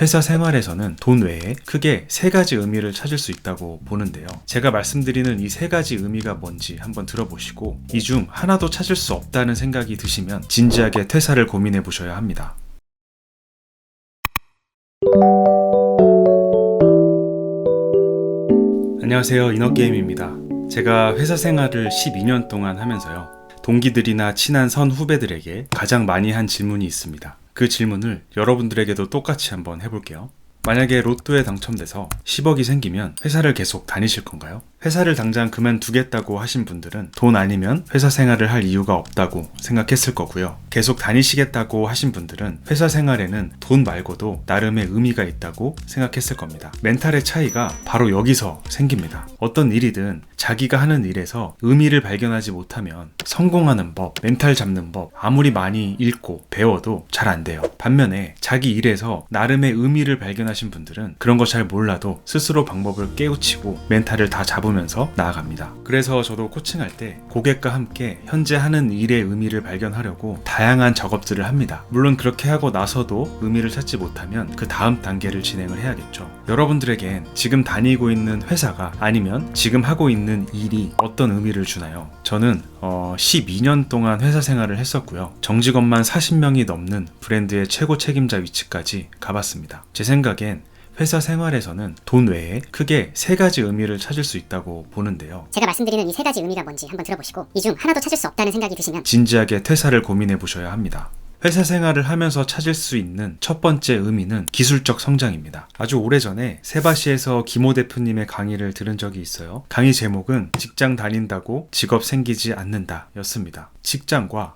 회사 생활에서는 돈 외에 크게 세 가지 의미를 찾을 수 있다고 보는데요. 제가 말씀드리는 이 세 가지 의미가 뭔지 한번 들어보시고 이 중 하나도 찾을 수 없다는 생각이 드시면 진지하게 퇴사를 고민해 보셔야 합니다. 안녕하세요, 이너게임입니다. 제가 회사 생활을 12년 동안 하면서요, 동기들이나 친한 선후배들에게 가장 많이 한 질문이 있습니다. 그 질문을 여러분들에게도 똑같이 한번 해볼게요. 만약에 로또에 당첨돼서 10억이 생기면 회사를 계속 다니실 건가요? 회사를 당장 그만두겠다고 하신 분들은 돈 아니면 회사 생활을 할 이유가 없다고 생각했을 거고요. 계속 다니시겠다고 하신 분들은 회사 생활에는 돈 말고도 나름의 의미가 있다고 생각했을 겁니다. 멘탈의 차이가 바로 여기서 생깁니다. 어떤 일이든 자기가 하는 일에서 의미를 발견하지 못하면 성공하는 법, 멘탈 잡는 법 아무리 많이 읽고 배워도 잘 안 돼요. 반면에 자기 일에서 나름의 의미를 발견하신 분들은 그런 거 잘 몰라도 스스로 방법을 깨우치고 멘탈을 다 잡으면서 나아갑니다. 그래서 저도 코칭할 때 고객과 함께 현재 하는 일의 의미를 발견하려고 다양한 작업들을 합니다. 물론 그렇게 하고 나서도 의미를 찾지 못하면 그 다음 단계를 진행을 해야겠죠. 여러분들에겐 지금 다니고 있는 회사가 아니면 지금 하고 있는 일이 어떤 의미를 주나요? 저는 12년 동안 회사 생활을 했었고요. 정직원만 40명이 넘는 브랜드의 최고 책임자 위치까지 가봤습니다. 제 생각엔 회사 생활에서는 돈 외에 크게 세 가지 의미를 찾을 수 있다고 보는데요. 제가 말씀드리는 이 세 가지 의미가 뭔지 한번 들어보시고 이 중 하나도 찾을 수 없다는 생각이 드시면 진지하게 퇴사를 고민해 보셔야 합니다. 회사 생활을 하면서 찾을 수 있는 첫 번째 의미는 기술적 성장입니다. 아주 오래전에 세바시에서 김호 대표님의 강의를 들은 적이 있어요. 강의 제목은 직장 다닌다고 직업 생기지 않는다 였습니다. 직장과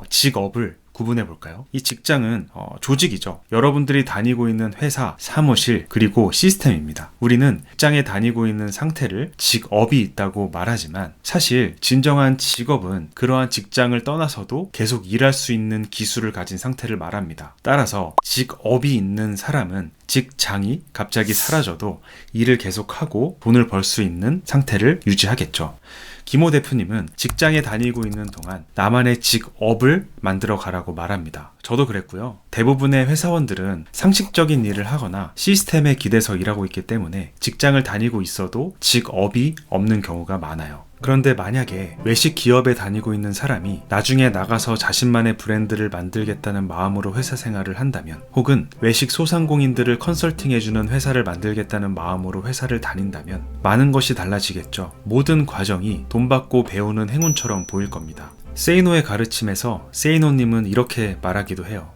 직업을 구분해 볼까요? 이 직장은 조직이죠. 여러분들이 다니고 있는 회사, 사무실, 그리고 시스템입니다. 우리는 직장에 다니고 있는 상태를 직업이 있다고 말하지만 사실 진정한 직업은 그러한 직장을 떠나서도 계속 일할 수 있는 기술을 가진 상태를 말합니다. 따라서 직업이 있는 사람은 직장이 갑자기 사라져도 일을 계속하고 돈을 벌 수 있는 상태를 유지하겠죠. 김호 대표님은 직장에 다니고 있는 동안 나만의 직업을 만들어 가라고 말합니다. 저도 그랬고요. 대부분의 회사원들은 상식적인 일을 하거나 시스템에 기대서 일하고 있기 때문에 직장을 다니고 있어도 직업이 없는 경우가 많아요. 그런데 만약에 외식 기업에 다니고 있는 사람이 나중에 나가서 자신만의 브랜드를 만들겠다는 마음으로 회사 생활을 한다면, 혹은 외식 소상공인들을 컨설팅해주는 회사를 만들겠다는 마음으로 회사를 다닌다면 많은 것이 달라지겠죠. 모든 과정이 돈 받고 배우는 행운처럼 보일 겁니다. 세이노의 가르침에서 세이노님은 이렇게 말하기도 해요.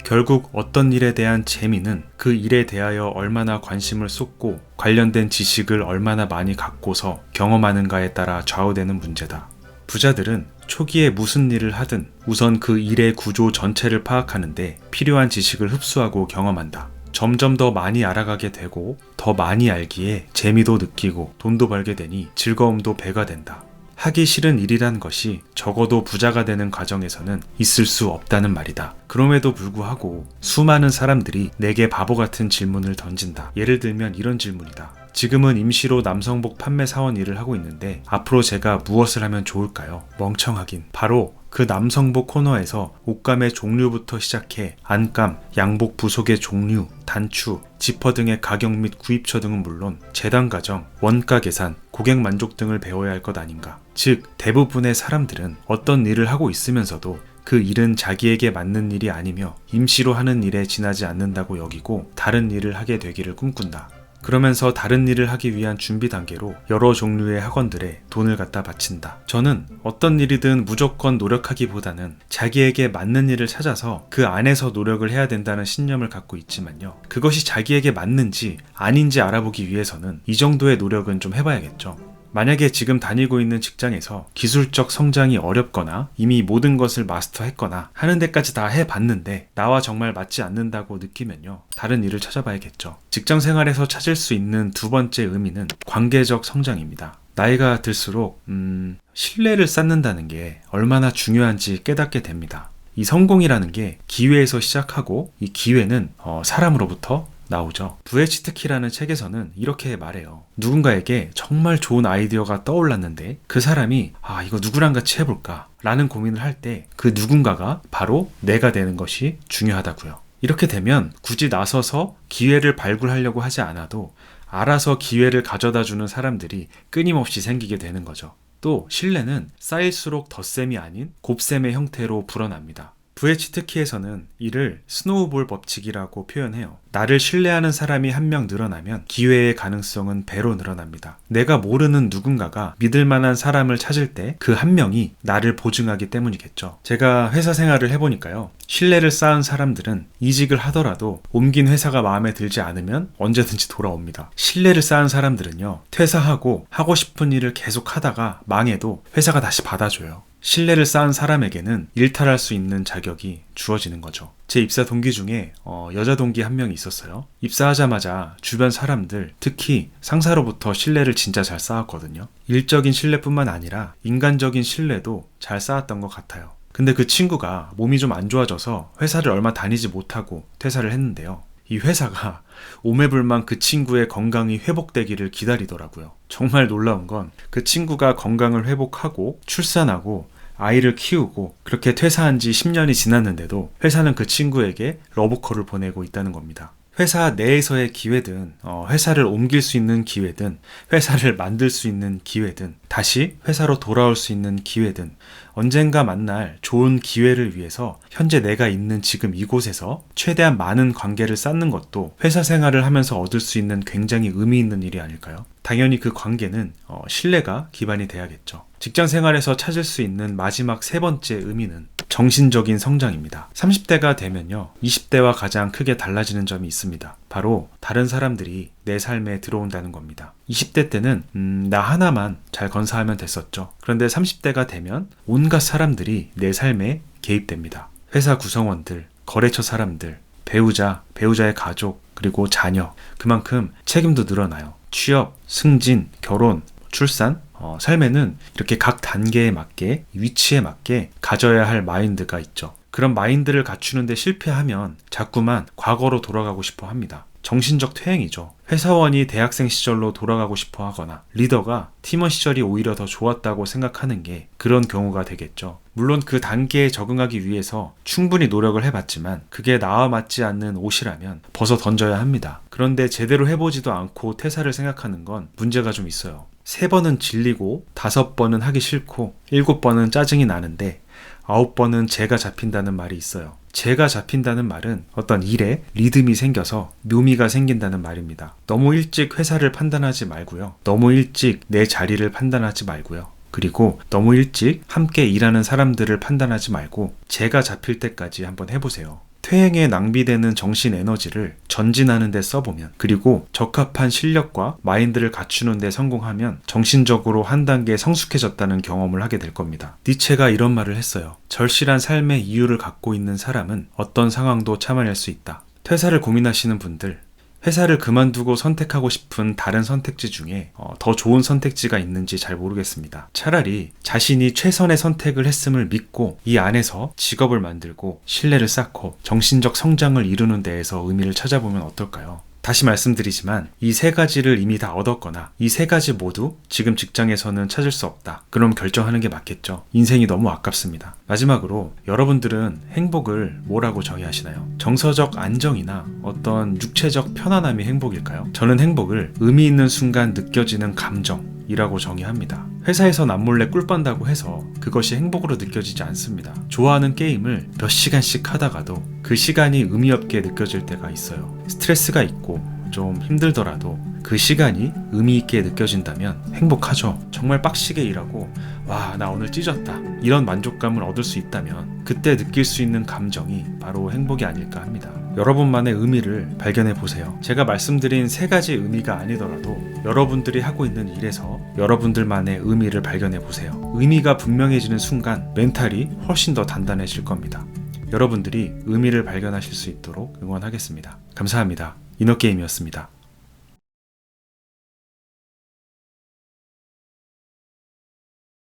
결국 어떤 일에 대한 재미는 그 일에 대하여 얼마나 관심을 쏟고 관련된 지식을 얼마나 많이 갖고서 경험하는가에 따라 좌우되는 문제다. 부자들은 초기에 무슨 일을 하든 우선 그 일의 구조 전체를 파악하는데 필요한 지식을 흡수하고 경험한다. 점점 더 많이 알아가게 되고 더 많이 알기에 재미도 느끼고 돈도 벌게 되니 즐거움도 배가 된다. 하기 싫은 일이란 것이 적어도 부자가 되는 과정에서는 있을 수 없다는 말이다. 그럼에도 불구하고 수많은 사람들이 내게 바보 같은 질문을 던진다. 예를 들면 이런 질문이다. 지금은 임시로 남성복 판매 사원 일을 하고 있는데 앞으로 제가 무엇을 하면 좋을까요? 멍청하긴. 바로 그 남성복 코너에서 옷감의 종류부터 시작해 안감, 양복 부속의 종류, 단추, 지퍼 등의 가격 및 구입처 등은 물론 재단 과정, 원가 계산, 고객 만족 등을 배워야 할 것 아닌가. 즉, 대부분의 사람들은 어떤 일을 하고 있으면서도 그 일은 자기에게 맞는 일이 아니며 임시로 하는 일에 지나지 않는다고 여기고 다른 일을 하게 되기를 꿈꾼다. 그러면서 다른 일을 하기 위한 준비 단계로 여러 종류의 학원들에 돈을 갖다 바친다. 저는 어떤 일이든 무조건 노력하기보다는 자기에게 맞는 일을 찾아서 그 안에서 노력을 해야 된다는 신념을 갖고 있지만요. 그것이 자기에게 맞는지 아닌지 알아보기 위해서는 이 정도의 노력은 좀 해봐야겠죠. 만약에 지금 다니고 있는 직장에서 기술적 성장이 어렵거나 이미 모든 것을 마스터했거나 하는 데까지 다 해봤는데 나와 정말 맞지 않는다고 느끼면요, 다른 일을 찾아봐야겠죠. 직장 생활에서 찾을 수 있는 두 번째 의미는 관계적 성장입니다. 나이가 들수록 신뢰를 쌓는다는 게 얼마나 중요한지 깨닫게 됩니다. 이 성공이라는 게 기회에서 시작하고 이 기회는 사람으로부터 나오죠. 부에치트키라는 책에서는 이렇게 말해요. 누군가에게 정말 좋은 아이디어가 떠올랐는데 그 사람이 이거 누구랑 같이 해볼까? 라는 고민을 할 때 그 누군가가 바로 내가 되는 것이 중요하다고요. 이렇게 되면 굳이 나서서 기회를 발굴하려고 하지 않아도 알아서 기회를 가져다 주는 사람들이 끊임없이 생기게 되는 거죠. 또 신뢰는 쌓일수록 덧셈이 아닌 곱셈의 형태로 불어납니다. VH트키에서는 이를 스노우볼 법칙이라고 표현해요. 나를 신뢰하는 사람이 한 명 늘어나면 기회의 가능성은 배로 늘어납니다. 내가 모르는 누군가가 믿을 만한 사람을 찾을 때 그 한 명이 나를 보증하기 때문이겠죠. 제가 회사 생활을 해보니까요. 신뢰를 쌓은 사람들은 이직을 하더라도 옮긴 회사가 마음에 들지 않으면 언제든지 돌아옵니다. 신뢰를 쌓은 사람들은요. 퇴사하고 하고 싶은 일을 계속 하다가 망해도 회사가 다시 받아줘요. 신뢰를 쌓은 사람에게는 일탈할 수 있는 자격이 주어지는 거죠. 제 입사 동기 중에 여자 동기 한 명이 있었어요. 입사하자마자 주변 사람들, 특히 상사로부터 신뢰를 진짜 잘 쌓았거든요. 일적인 신뢰뿐만 아니라 인간적인 신뢰도 잘 쌓았던 것 같아요. 근데 그 친구가 몸이 좀 안 좋아져서 회사를 얼마 다니지 못하고 퇴사를 했는데요. 이 회사가 오매불망 그 친구의 건강이 회복되기를 기다리더라고요. 정말 놀라운 건 그 친구가 건강을 회복하고 출산하고 아이를 키우고 그렇게 퇴사한 지 10년이 지났는데도 회사는 그 친구에게 러브콜을 보내고 있다는 겁니다. 회사 내에서의 기회든 회사를 옮길 수 있는 기회든 회사를 만들 수 있는 기회든 다시 회사로 돌아올 수 있는 기회든 언젠가 만날 좋은 기회를 위해서 현재 내가 있는 지금 이곳에서 최대한 많은 관계를 쌓는 것도 회사 생활을 하면서 얻을 수 있는 굉장히 의미 있는 일이 아닐까요? 당연히 그 관계는 신뢰가 기반이 돼야겠죠. 직장 생활에서 찾을 수 있는 마지막 세 번째 의미는 정신적인 성장입니다. 30대가 되면요, 20대와 가장 크게 달라지는 점이 있습니다. 바로 다른 사람들이 내 삶에 들어온다는 겁니다. 20대 때는 나 하나만 잘 건사하면 됐었죠. 그런데 30대가 되면 온갖 사람들이 내 삶에 개입됩니다. 회사 구성원들, 거래처 사람들, 배우자, 배우자의 가족, 그리고 자녀. 그만큼 책임도 늘어나요. 취업, 승진, 결혼, 출산, 삶에는 이렇게 각 단계에 맞게, 위치에 맞게 가져야 할 마인드가 있죠. 그런 마인드를 갖추는데 실패하면 자꾸만 과거로 돌아가고 싶어 합니다. 정신적 퇴행이죠. 회사원이 대학생 시절로 돌아가고 싶어 하거나 리더가 팀원 시절이 오히려 더 좋았다고 생각하는 게 그런 경우가 되겠죠. 물론 그 단계에 적응하기 위해서 충분히 노력을 해봤지만 그게 나와 맞지 않는 옷이라면 벗어 던져야 합니다. 그런데 제대로 해보지도 않고 퇴사를 생각하는 건 문제가 좀 있어요. 3번은 질리고 5번은 하기 싫고 7번은 짜증이 나는데 9번은 재가 잡힌다는 말이 있어요. 재가 잡힌다는 말은 어떤 일에 리듬이 생겨서 묘미가 생긴다는 말입니다. 너무 일찍 회사를 판단하지 말고요. 너무 일찍 내 자리를 판단하지 말고요. 그리고 너무 일찍 함께 일하는 사람들을 판단하지 말고 재가 잡힐 때까지 한번 해보세요. 퇴행에 낭비되는 정신 에너지를 전진하는 데 써보면, 그리고 적합한 실력과 마인드를 갖추는 데 성공하면 정신적으로 한 단계 성숙해졌다는 경험을 하게 될 겁니다. 니체가 이런 말을 했어요. 절실한 삶의 이유를 갖고 있는 사람은 어떤 상황도 참아낼 수 있다. 퇴사를 고민하시는 분들, 회사를 그만두고 선택하고 싶은 다른 선택지 중에 더 좋은 선택지가 있는지 잘 모르겠습니다. 차라리 자신이 최선의 선택을 했음을 믿고 이 안에서 직업을 만들고 신뢰를 쌓고 정신적 성장을 이루는 데에서 의미를 찾아보면 어떨까요? 다시 말씀드리지만 이 3가지를 이미 다 얻었거나 이 3가지 모두 지금 직장에서는 찾을 수 없다. 그럼 결정하는 게 맞겠죠. 인생이 너무 아깝습니다. 마지막으로 여러분들은 행복을 뭐라고 정의하시나요? 정서적 안정이나 어떤 육체적 편안함이 행복일까요? 저는 행복을 의미 있는 순간 느껴지는 감정이라고 정의합니다. 회사에서 남몰래 꿀 빤다고 해서 그것이 행복으로 느껴지지 않습니다. 좋아하는 게임을 몇 시간씩 하다가도 그 시간이 의미 없게 느껴질 때가 있어요. 스트레스가 있고 좀 힘들더라도 그 시간이 의미 있게 느껴진다면 행복하죠. 정말 빡시게 일하고 와, 나 오늘 찢었다, 이런 만족감을 얻을 수 있다면 그때 느낄 수 있는 감정이 바로 행복이 아닐까 합니다. 여러분만의 의미를 발견해 보세요. 제가 말씀드린 3가지 의미가 아니더라도 여러분들이 하고 있는 일에서 여러분들만의 의미를 발견해 보세요. 의미가 분명해지는 순간 멘탈이 훨씬 더 단단해질 겁니다. 여러분들이 의미를 발견하실 수 있도록 응원하겠습니다. 감사합니다. 이너게임이었습니다.